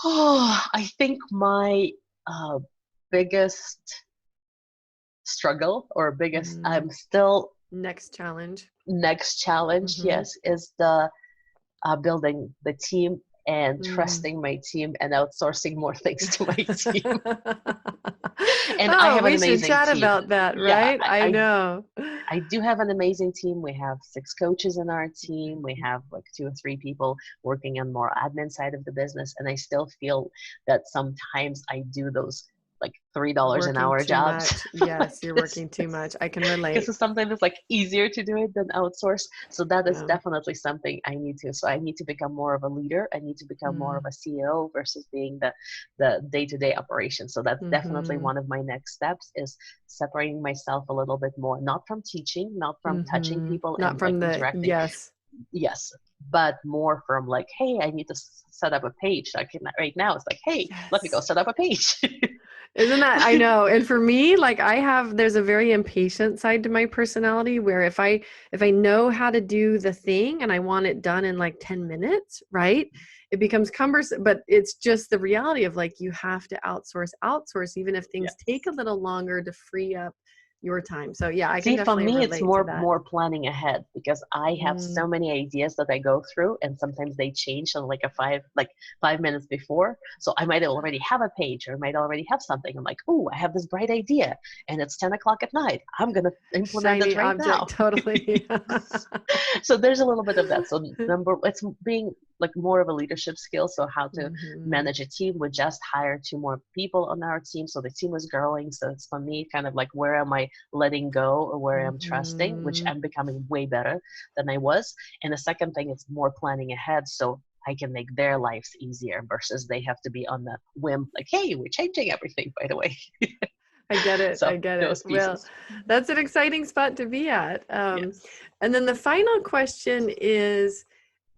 Oh, I think my uh, biggest struggle or biggest,
Mm,
I'm still
next challenge.
next challenge,
Mm-hmm.
yes, is the building the team and
Mm.
trusting my team and outsourcing more things to my team. And I
Oh,
have an
we should
amazing
chat
team.
about that,
Yeah,
right? I know.
I do have an amazing team. We have 6 coaches in our team. We have like 2 or 3 people working on more admin side of the business. And I still feel that sometimes I do those like $3 an
Working
hour
too
jobs.
much.
Like
Yes, you're
this,
working too much. I can relate.
it's something that's like easier to do it than outsource. So that is
Yeah.
definitely something I need to. So I need to become more of a leader. I need to become more of
Mm.
a CEO versus being the day-to-day operation. So that's definitely
Mm-hmm.
one of my next steps is separating myself a little bit more, not from teaching, not from touching
Mm-hmm.
people
Not
and like
from the
interacting.
yes.
Yes, but more from like, hey, I need to set up a page. Like right now, it's like, hey, let me go
Yes.
set up a page.
Isn't that, I know. And for me, like there's a very impatient side to my personality where if I know how to do the thing and I want it done in like 10 minutes, right? it becomes cumbersome, but it's just the reality of like, you have to outsource, even if things take a little longer to free up your time. So yeah, I can
See, for
definitely
me, it's
relate to that.
more planning ahead because I have so many ideas that I go through, and sometimes they change on like 5 minutes before. So I might already have a page, or I might already have something. I'm like, oh, I have this bright idea, and it's 10 o'clock at night. I'm gonna implement it
Shiny
right now.
object, totally.
So there's a little bit of that. So it's being like more of a leadership skill. So how to manage a team. We just hired 2 more people on our team, so the team is growing. So it's for me kind of like, where am I letting go, or where I'm trusting, which I'm becoming way better than I was. And the second thing is more planning ahead, so I can make their lives easier versus they have to be on the whim, like, hey, we're changing everything, by the way.
I get it.
So
I get it.
those
Well,
pieces.
that's an exciting spot to be at.
Yes.
And then the final question is,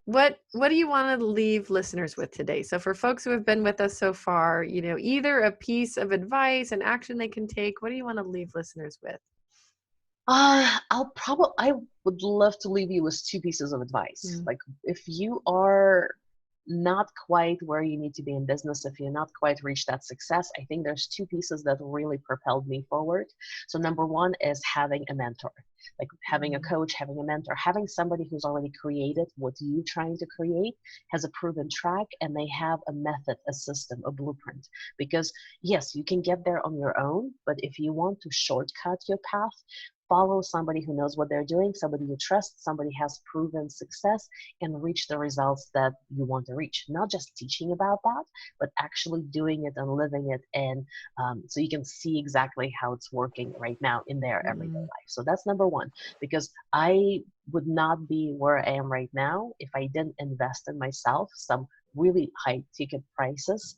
what do you want to leave listeners with today? So for folks who have been with us so far, either a piece of advice, an action they can take, what do you want to leave listeners with?
I would love to leave you with 2 pieces of advice. Like, if you are not quite where you need to be in business, if you're not quite reached that success, I think there's 2 pieces that really propelled me forward. So number one is having a mentor, like having a coach, having a mentor, having somebody who's already created what you're trying to create, has a proven track, and they have a method, a system, a blueprint. Because yes, you can get there on your own, but if you want to shortcut your path, follow somebody who knows what they're doing, somebody you trust, somebody has proven success, and reach the results that you want to reach. Not just teaching about that, but actually doing it and living it, and so you can see exactly how it's working right now in their everyday life. So that's number one, because I would not be where I am right now if I didn't invest in myself some really high ticket prices,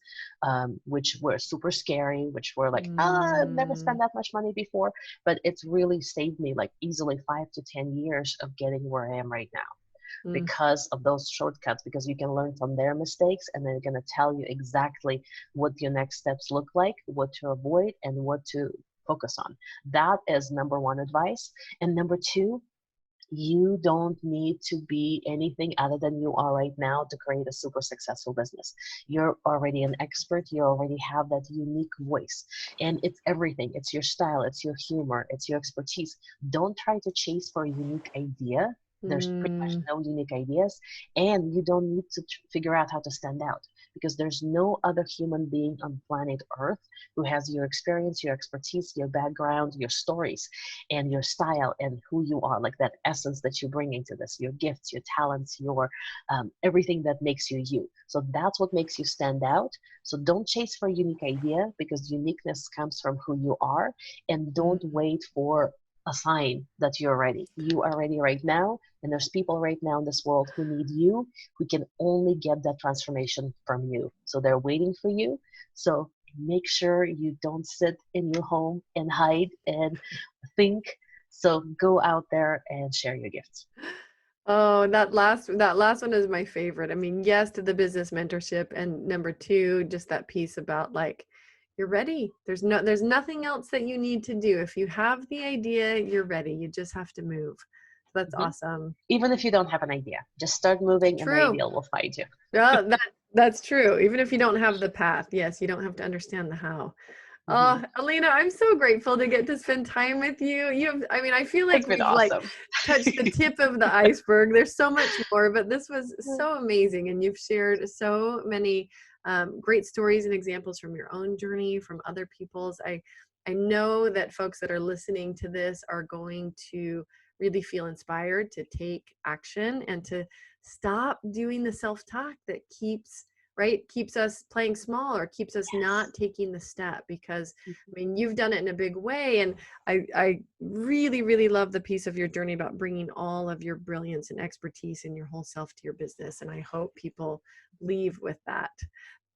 which were super scary, which were like, I've never spent that much money before, but it's really saved me like easily 5 to 10 years of getting where I am right now because of those shortcuts, because you can learn from their mistakes, and they're going to tell you exactly what your next steps look like, what to avoid, and what to focus on. That is number one advice. And number two, you don't need to be anything other than you are right now to create a super successful business. You're already an expert. You already have that unique voice, and it's everything. It's your style, it's your humor, it's your expertise. Don't try to chase for a unique idea. There's pretty much no unique ideas, and you don't need to figure out how to stand out, because there's no other human being on planet Earth who has your experience, your expertise, your background, your stories, and your style, and who you are, like that essence that you bring into this, your gifts, your talents, your everything that makes you you. So that's what makes you stand out. So don't chase for a unique idea, because uniqueness comes from who you are, and don't wait for a sign that you're ready. You are ready right now, and there's people right now in this world who need you, who can only get that transformation from you. So they're waiting for you. So make sure you don't sit in your home and hide and think. So go out there and share your gifts.
Oh, that last one is my favorite. I mean, yes, to the business mentorship, and number two, just that piece about like, you're ready. There's nothing else that you need to do. If you have the idea, you're ready. You just have to move. That's awesome.
Even if you don't have an idea, just start moving and the
True.
idea will find you.
Yeah, that's true. Even if you don't have the path, yes, you don't have to understand the how. Oh, Alina, I'm so grateful to get to spend time with you. I mean, I feel
It's
like
been
we've like
awesome.
touched the tip of the iceberg. There's so much more, but this was so amazing. And you've shared so many great stories and examples from your own journey, from other people's. I know that folks that are listening to this are going to really feel inspired to take action and to stop doing the self-talk that keeps us playing small, or keeps us not taking the step. Because I mean, you've done it in a big way, and I really, really love the piece of your journey about bringing all of your brilliance and expertise and your whole self to your business. And I hope people leave with that.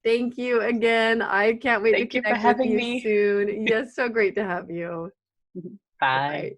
Thank you again. I can't wait to
Thank you for
connect with
having
you
me.
soon. Yes, so great to have you.
Bye.
Bye.